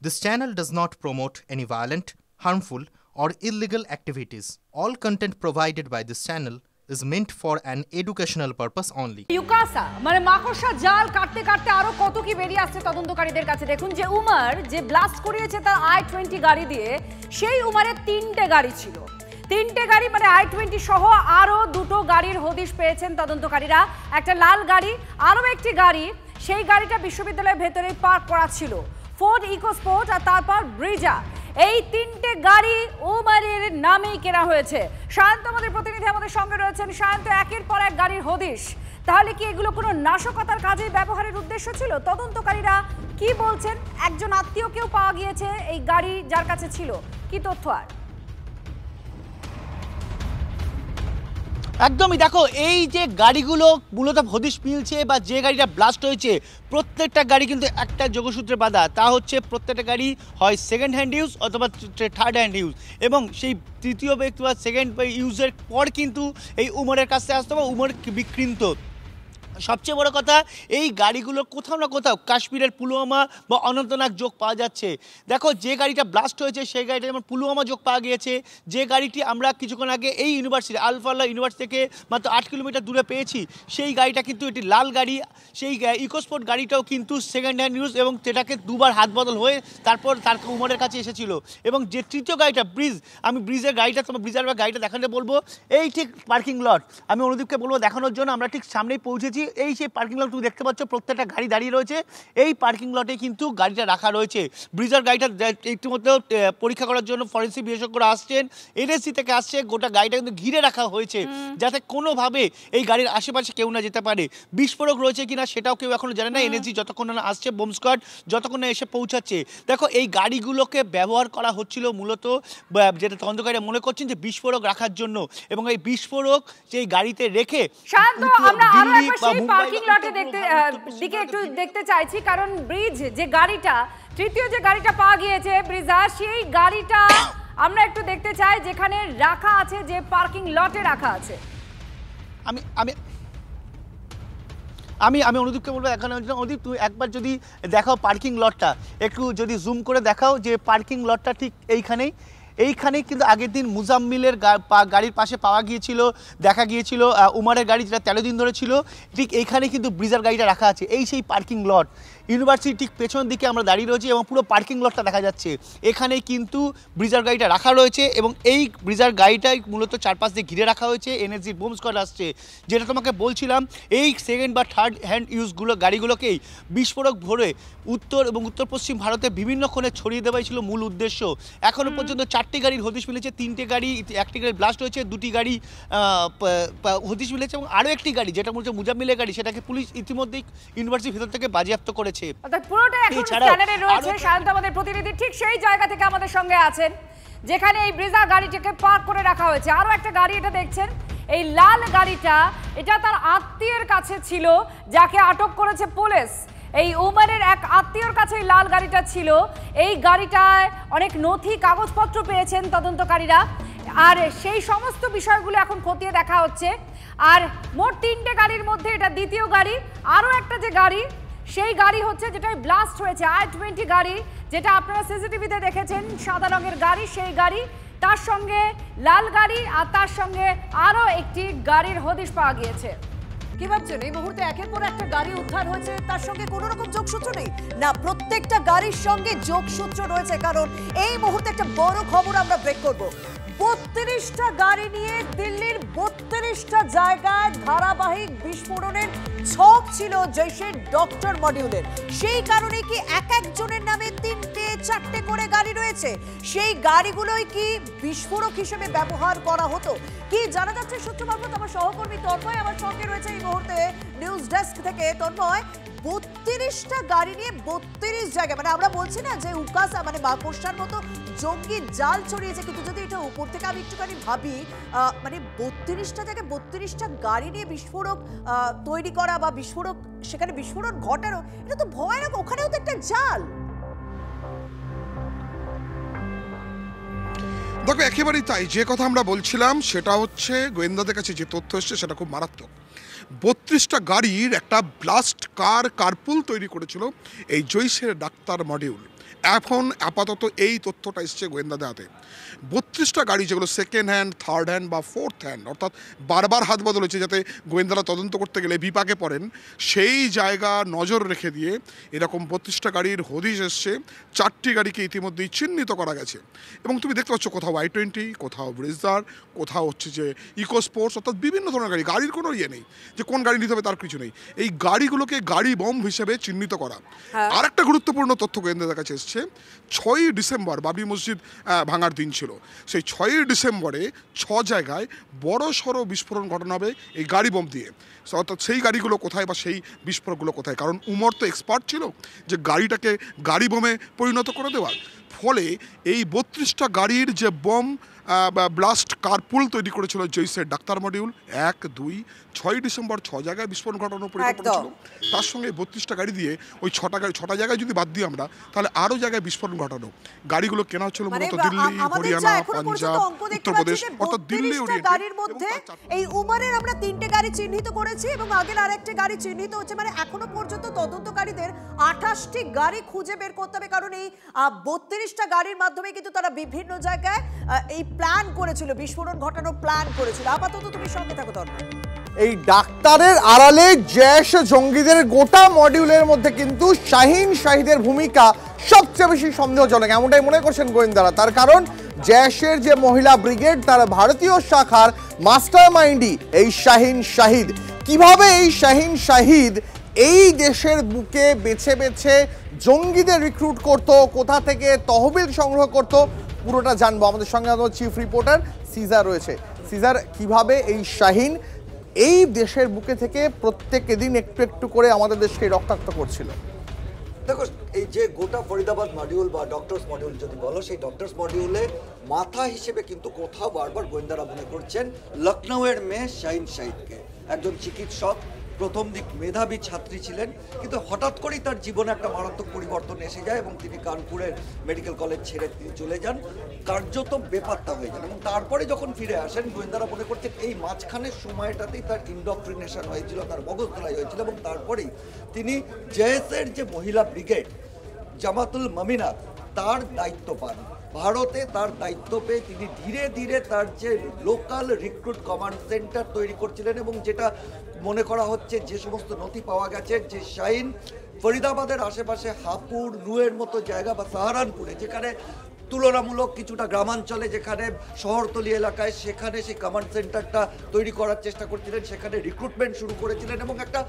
This channel does not promote any violent, harmful, or illegal activities. All content provided by this channel is meant for an educational purpose only. ইউকাসা মানে মাকড়সা জাল কাটতে কাটতে আরো কত কি বেরিয়ে আসছে তদন্তকারীদের কাছে। দেখুন যে উমার যে ব্লাস্ট করিয়েছে তার i20 গাড়ি দিয়ে, সেই উমারের 3টে গাড়ি ছিল। 3টে গাড়ি মানে i20 সহ আরো দুটো গাড়ির হদিশ পেয়েছেন তদন্তকারীরা। একটা লাল গাড়ি, আরো একটি গাড়ি, সেই গাড়িটা বিশ্ববিদ্যালয়ের ভেতরেই পার্ক করা ছিল। ফোর্ড ইকোস্পোর্ট আর তারপর ব্রিজা, এই 3টে গাড়ি উমারের নামেই কেনা হয়েছে। শান্ত আমাদের প্রতিনিধি আমাদের সঙ্গে রয়েছেন। শান্ত, একের পর এক গাড়ির হদিশ, তাহলে কি এগুলো কোনো নাশকতার কাজে ব্যবহারের উদ্দেশ্য ছিল? তদন্তকারীরা কি বলছেন? একজন আত্মীয়কেও পাওয়া গিয়েছে এই গাড়ি যার কাছে ছিল, কি তথ্য? আর একদমই দেখো, এই যে গাড়িগুলো মূলত হদিশ মিলছে বা যে গাড়িটা ব্লাস্ট হয়েছে, প্রত্যেকটা গাড়ি কিন্তু একটা যোগসূত্রে বাঁধা। তা হচ্ছে প্রত্যেকটা গাড়ি হয় সেকেন্ড হ্যান্ড ইউজ অথবা থার্ড হ্যান্ড ইউজ, এবং সেই তৃতীয় ব্যক্তি বা সেকেন্ড ইউজের পর কিন্তু এই উমরের কাছে আসতে হবে, উমর বিকৃত। সবচেয়ে বড় কথা, এই গাড়িগুলো কোথাও না কোথাও কাশ্মীরের পুলওয়ামা বা অনন্তনাগ যোগ পাওয়া যাচ্ছে। দেখো, যে গাড়িটা ব্লাস্ট হয়েছে সেই গাড়িটা যেমন পুলওয়ামা যোগ পাওয়া গিয়েছে, যে গাড়িটি আমরা কিছুক্ষণ আগে এই ইউনিভার্সিটি আলফাল্লা ইউনিভার্সিটি থেকে মাত্র 8 কিলোমিটার দূরে পেয়েছি, সেই গাড়িটা কিন্তু এটি লাল গাড়ি। সেই ইকোস্পোর্ট গাড়িটাও কিন্তু সেকেন্ড হ্যান্ড ইউজ, এবং সেটাকে দুবার হাত বদল হয়ে তারপর তার উমরের কাছে এসেছিল। এবং যে তৃতীয় গাড়িটা ব্রিজ, আমি ব্রিজের গাড়িটা তোমার ব্রিজের গাড়িটা দেখাতে বলবো। এই ঠিক পার্কিং লট, আমি অনুদীপকে বলবো দেখানোর জন্য। আমরা ঠিক সামনেই পৌঁছেছি। এই সেই পার্কিং লট তুমি দেখতে পাচ্ছ, প্রত্যেকটা গাড়ি দাঁড়িয়ে রয়েছে। এই পার্কিং লটে কিন্তু গাড়িটা রাখা রয়েছে। ব্রিজার গাড়িটা ইতিমধ্যে পরীক্ষা করার জন্য ফরেন্সিক বিশেষজ্ঞরা আসছেন, এনএসসি থেকে আসছে। গোটা গাড়িটা কিন্তু ঘিরে রাখা হয়েছে যাতে কোনোভাবে এই গাড়ির আশেপাশে কেউ না যেতে পারে। বিস্ফোরক রয়েছে কিনা সেটাও কেউ এখনো জানে না। এনএসসি যতক্ষণ না আসছে, বোম স্কোয়াড যতক্ষণ না এসে পৌঁছাচ্ছে। দেখো, এই গাড়িগুলোকে ব্যবহার করা হচ্ছিল মূলত, যেটা তদন্তকারীরা মনে করছেন যে বিস্ফোরক রাখার জন্য, এবং এই বিস্ফোরক সেই গাড়িতে রেখে দিকে একটু দেখতে চাইছি, কারণ ব্রিজ যে গাড়িটা, তৃতীয় যে গাড়িটা পাওয়া গিয়েছে ব্রিজা, সেই গাড়িটা আমরা একটু দেখতে চাই যেখানে রাখা আছে, যে পার্কিং লটে রাখা আছে। আমি আমি আমি আমি অনুদীপকে বলবো দেখানোর জন্য। অনুদীপ, তুমি একবার যদি দেখাও পার্কিং লটটা, একটু যদি জুম করে দেখাও যে পার্কিং লটটা ঠিক এইখানেই কিন্তু আগের দিন মুজাম্মিলের গাড়ির পাশে পাওয়া গিয়েছিল, দেখা গিয়েছিল উমারের গাড়ি যেটা 13 দিন ধরে ছিল, ঠিক এইখানে কিন্তু ব্রিজার গাড়িটা রাখা আছে। এই সেই পার্কিং লট, ইউনিভার্সিটি ঠিক পেছন দিকে আমরা দাঁড়িয়ে রয়েছি এবং পুরো পার্কিং লটটা দেখা যাচ্ছে। এখানেই কিন্তু ব্রিজার গাড়িটা রাখা রয়েছে, এবং এই ব্রিজার গাড়িটাই মূলত চারপাশ দিয়ে ঘিরে রাখা হয়েছে। এনএসজির বোম স্কোয়াড আসছে, যেটা তোমাকে বলছিলাম। এই সেকেন্ড বা থার্ড হ্যান্ড ইউজগুলো গাড়িগুলোকেই বিস্ফোরক ভরে উত্তর এবং উত্তর পশ্চিম ভারতে বিভিন্ন কোণে ছড়িয়ে দেওয়াই ছিল মূল উদ্দেশ্য। এখনও পর্যন্ত 4টি গাড়ির হদিশ মিলেছে, 3টে গাড়ি, একটি গাড়ি ব্লাস্ট হয়েছে, 2টি গাড়ি হদিশ মিলেছে, এবং আরও একটি গাড়ি যেটা মূলত মুজাম্মিলের গাড়ি, সেটাকে পুলিশ ইতিমধ্যেই ইউনিভার্সিটির ভিতর থেকে বাজেয়াপ্ত করেছে। পুরোটাই এখন স্ক্যানারে রয়েছে। শান্ত আমাদের প্রতিনিধি ঠিক সেই জায়গা থেকে আমাদের সঙ্গে আছেন যেখানে এই ব্রিজা গাড়িটাকে পার্ক করে রাখা হয়েছে। আরো একটা গাড়ি, এটা দেখছেন এই লাল গাড়িটা, এটা তার আত্মীয়ের কাছে ছিল যাকে আটক করেছে পুলিশ। এই উমারের এক আত্মীয়র কাছে এই লাল গাড়িটা ছিল। এই গাড়িটায় অনেক নথি কাগজপত্র পেয়েছেন তদন্তকারীরা, আর সেই সমস্ত বিষয়গুলো এখন খতিয়ে দেখা হচ্ছে। আর মোট 3টে গাড়ির মধ্যে এটা দ্বিতীয় গাড়ি। আরও একটা যে গাড়ি, সেই গাড়ি হচ্ছে যেটা ব্লাস্ট হয়েছে, i20 গাড়ি, যেটা আপনারা সিসিটিভিতে দেখেছেন, সাদা রঙের গাড়ি, সেই গাড়ি, তার সঙ্গে লাল গাড়ি, আর তার সঙ্গে আরও একটি গাড়ির হদিশ পাওয়া গিয়েছে। কি ভাবছেন, এই মুহূর্তে একের পর একটা গাড়ি উদ্ধার হয়েছে, তার সঙ্গে কোনো রকম যোগসূত্র নেই? না, প্রত্যেকটা গাড়ির সঙ্গে যোগসূত্র রয়েছে, কারণ এই মুহূর্তে একটা বড় খবর আমরা ব্রেক করব। 32টা গাড়ি নিয়ে দিল্লির 32টা জায়গায় ধারাবাহিক বিস্ফোরণের ছক ছিল জৈশের ডক্টর মডিউলের। সেই কারণে কি এক একজনের নামে 3টে 4টে করে গাড়ি রয়েছে? সেই গাড়িগুলোই কি বিস্ফোরক হিসেবে ব্যবহার করা হতো? কি জানা যাচ্ছে সূত্র মারফত? আমার সহকর্মী তন্ময় আমার সঙ্গে রয়েছে এই মুহূর্তে নিউজ ডেস্ক থেকে। তন্ময়, 32টা গাড়ি নিয়ে 32 জায়গায়, মানে আমরা বলছি না যে উকাসা মানে মাকড়সার মতো জঙ্গি জাল ছড়িয়েছে, কিন্তু যদি এটা উপর থেকে আমি একটুখানি ভাবি, মানে 32টা জায়গায় 32টা গাড়ি নিয়ে বিস্ফোরক তৈরি করা বা বিস্ফোরক সেখানে বিস্ফোরণ ঘটানো, এটা তো ভয়ানক। ওখানেও তো একটা জাল। দেখো, একেবারেই তাই। যে কথা আমরা বলছিলাম সেটা হচ্ছে গোয়েন্দাদের কাছে যে তথ্য এসছে সেটা খুব মারাত্মক। 32টা গাড়ির একটা ব্লাস্ট কারপুল তৈরি করেছিল এই জৈশের ডাক্তার মডিউল। এখন আপাতত এই তথ্যটা এসছে গোয়েন্দাদের হাতে। 32টা গাড়ি যেগুলো সেকেন্ড হ্যান্ড, থার্ড হ্যান্ড বা ফোর্থ হ্যান্ড, অর্থাৎ বারবার হাত বদল হয়েছে যাতে গোয়েন্দারা তদন্ত করতে গেলে বিপাকে পড়েন, সেই জায়গা নজর রেখে দিয়ে এরকম 32টা গাড়ির হদিশ এসছে। 4টি গাড়িকে ইতিমধ্যেই চিহ্নিত করা গেছে এবং তুমি দেখতে পাচ্ছ কোথাও i20, কোথাও ব্রিজার, কোথাও হচ্ছে যে ইকো স্পোর্টস, অর্থাৎ বিভিন্ন ধরনের গাড়ির কোনো ইয়ে নেই যে কোন গাড়ি নিতে হবে তার কিছু নেই। এই গাড়িগুলোকে গাড়ি বম হিসেবে চিহ্নিত করা। আর একটা গুরুত্বপূর্ণ তথ্য গোয়েন্দাদের কাছে এসছে, 6ই ডিসেম্বর বাবরি মসজিদ ভাঙার দিন ছিল। সেই 6ই ডিসেম্বরে 6 জায়গায় বড় সড়ো বিস্ফোরণ ঘটানো হবে এই গাড়ি বম দিয়ে। অর্থাৎ সেই গাড়িগুলো কোথায় বা সেই বিস্ফোরকগুলো কোথায়, কারণ উমর তো এক্সপার্ট ছিল যে গাড়িটাকে গাড়ি বোমে পরিণত করে দেওয়ার। ফলে এই 32টা গাড়ির যে বম ব্লাস্ট কার্পুল তৈরি করেছিল জৈসের ডাক্তার মডিউল 1, 2, 6ই ডিসেম্বর 6 জায়গায় বিস্ফোরণ ঘটানোর পরিকল্পনা ছিল। তার সঙ্গে 32টা গাড়ি দিয়ে ওই 6টা জায়গায় যদি বাদ দিই আমরা, তাহলে আরও জায়গায় বিস্ফোরণ ঘটানো। গাড়িগুলো কেনা হচ্ছিল মূলত দিল্লি, হরিয়ানা, পাঞ্জাব, উত্তরপ্রদেশ, অর্থাৎ দিল্লি গাড়ির মধ্যে এই উমারের আমরা 3টে গাড়ি চিহ্নিত করেছি এবং আগের আরেকটা গাড়ি চিহ্নিত হচ্ছে। মানে এখনো পর্যন্ত তদন্তকারীদের 28টি গাড়ি খুঁজে বের করতে হবে, কারণ এই 32টা গাড়ির মাধ্যমে কিন্তু তারা বিভিন্ন জায়গায় এই প্ল্যান করেছিল, বিস্ফোরণ ঘটানোর প্ল্যান করেছিল। আপাতত তুমি সঙ্গে থাকো তন্ময়। এই ডাক্তারের আড়ালে জৈশ জঙ্গিদের গোটা মডিউলের মধ্যে কিন্তু শাহিদের ভূমিকা সবচেয়ে বেশি সন্দেহজনক, এমনটাই মনে করছেন গোয়েন্দারা। তার কারণ জৈশের যে মহিলা ব্রিগেড, তার ভারতীয় শাখার মাস্টার মাইন্ডই এই শাহিদ। কিভাবে এই শাহিদ এই দেশের বুকে বেছে বেছে জঙ্গিদের রিক্রুট করত, কোথা থেকে তহবিল সংগ্রহ করত, পুরোটা জানবো। আমাদের সঙ্গে চিফ রিপোর্টার সিজার রয়েছে। সিজার, কিভাবে এই শাহিন এই দেশের বুকে থেকে প্রত্যেক দিন একটু একটু করে আমাদের দেশকে রক্তাক্ত করছিল? দেখো, এই যে গোটা ফরিদাবাদ মডিউল বা ডক্টরস মডিউল যদি বলো, সেই ডক্টরস মডিউলে মাথা হিসেবে কিন্তু কোথাও বারবার গোয়েন্দারা মনে করছেন লখনৌয়ের মেয়ে শাহিদকে। একজন চিকিৎসক, প্রথম দিক মেধাবী ছাত্রী ছিলেন, কিন্তু হঠাৎ করেই তার জীবনে একটা মারাত্মক পরিবর্তন এসে যায় এবং তিনি কানপুরের মেডিকেল কলেজ ছেড়ে তিনি চলে যান, কার্যত বেপাত্তা হয়ে যান। এবং তারপরে যখন ফিরে আসেন, গোয়েন্দারা মনে করছেন এই মাঝখানের সময়টাতেই তার ইন্ডক্ট্রিনেশন হয়েছিল, তার মগজধোলাই হয়েছিল এবং তারপরেই তিনি জৈশের যে মহিলা ব্রিগেড জামাতুল মমিনাত তার দায়িত্ব পান। ভারতে তার দায়িত্ব পেয়ে তিনি ধীরে ধীরে তার যে লোকাল রিক্রুট কমান্ড সেন্টার তৈরি করছিলেন এবং যেটা মনে করা হচ্ছে, যে সমস্ত নথি পাওয়া গেছে, যে শাহিন ফরিদাবাদের আশেপাশে হাপুর, নুয়ের মতো জায়গা বা সাহারানপুরে, যেখানে তুলনামূলক কিছুটা গ্রামাঞ্চলে, যেখানে শহরতলি এলাকায়, সেখানে সেই কমান্ড সেন্টারটা তৈরি করার চেষ্টা করছিলেন, সেখানে রিক্রুটমেন্ট শুরু করেছিলেন এবং একটা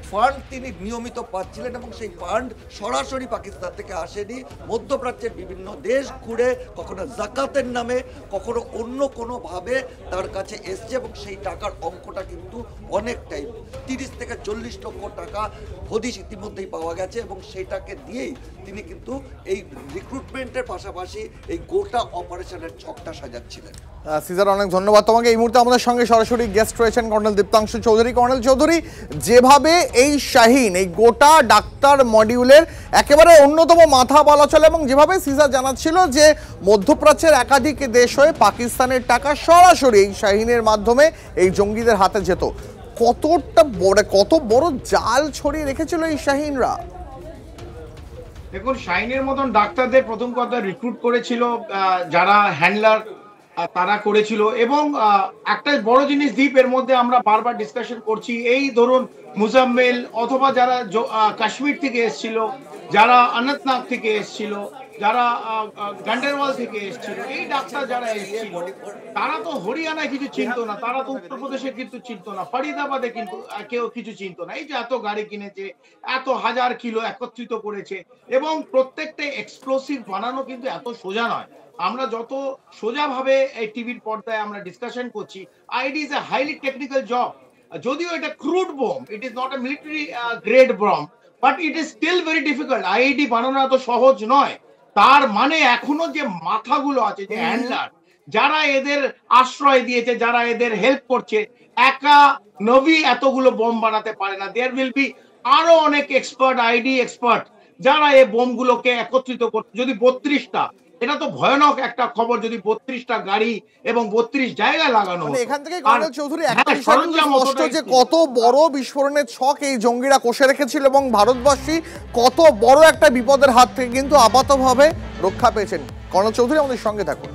ফান্ড তিনি নিয়মিত পাচ্ছিলেন এবং সেই ফান্ড সরাসরি পাকিস্তান থেকে আসেনি, মধ্যপ্রাচ্যের বিভিন্ন দেশ ঘুরে, কখনো জাকাতের নামে, কখনো অন্য কোনোভাবে তার কাছে এসছে এবং সেই টাকার অঙ্কটা কিন্তু অনেকটাই 30 থেকে 40 লক্ষ টাকা হদিশ ইতিমধ্যেই পাওয়া গেছে এবং সেইটাকে দিয়েই তিনি কিন্তু এই রিক্রুটমেন্টের পাশাপাশি এই গোটা অপারেশনের ছকটা সাজাচ্ছিলেন। সিজার, অনেক ধন্যবাদ তোমাকে। এই মুহূর্তে আমাদের সঙ্গে সরাসরি গেস্ট রয়েছেন কর্নেল দীপ্তাংশু চৌধুরী। কর্নেল চৌধুরী, যেভাবে এই শাহিন এই গোটা ডাক্তার মডিউলের একেবারে অন্যতম মাথা বলা চলে এবং যেভাবে সিজার জানাচ্ছিল যে মধ্যপ্রাচ্যের একাধিক দেশ হয়ে পাকিস্তানের টাকা সরাসরি এই শাহিনের মাধ্যমে এই জঙ্গিদের হাতে যেত, কত বড় জাল ছড়িয়ে রেখেছিল এই শাহিনরা? দেখুন, শাহিনের মতন ডাক্তারদের প্রথম কথা রিক্রুট করেছিল যারা হ্যান্ডলার, তারা করেছিল। এবং একটা বড় জিনিস দ্বীপের মধ্যে আমরা বারবার ডিসকাশন করছি, এই ধরুন মুজাম্মেল অথবা যারা কাশ্মীর থেকে এসেছিল, যারা অনন্তনাগ থেকে এসেছিল, যারা গান্ডারওয়াল থেকে এসেছিল, এই ডাক্তার যারা এসেছিল তারা তো হরিয়ানায় কিছু চিনতো না, তারা তো উত্তরপ্রদেশে কিন্তু চিনতো না, ফরিদাবাদে কিন্তু কেউ কিছু চিনতো না। এই যে এত গাড়ি কিনেছে, এত হাজার কিলো একত্রিত করেছে এবং প্রত্যেকটা এক্সপ্লোসিভ বানানো কিন্তু এত সোজা নয়। আমরা যত সোজাভাবে এই টিভির পর্দায় আমরা ডিসকাশন করছি, it is a highly technical job. যদিও এটা crude bomb, it is not a military grade bomb, but it is still very difficult. IED বানানো এত সহজ নয়। তার মানে এখনো যে মাথাগুলো আছে, যে হ্যান্ডলার, যারা এদের আশ্রয় দিয়েছে, যারা এদের হেল্প করছে, একা নবী এতগুলো বোম বানাতে পারে না। দেয়ার উইল বি আরো অনেক এক্সপার্ট, আইডি এক্সপার্ট, যারা এই বোমগুলোকে একত্রিত করছে। যদি 32টা এটা তো ভয়ানক একটা খবর যদি 32টা গাড়ি এবং 32 জায়গায় লাগানো হতো। এখান থেকে কর্নেল চৌধুরী একটা বিষয় সরঞ্জাম স্পষ্ট যে কত বড় বিস্ফোরণের ছক এই জঙ্গিরা কষে রেখেছিল এবং ভারতবাসী কত বড় একটা বিপদের হাত থেকে কিন্তু আপাতভাবে রক্ষা পেয়েছেন। কর্নেল চৌধুরী আমাদের সঙ্গে থাকুন।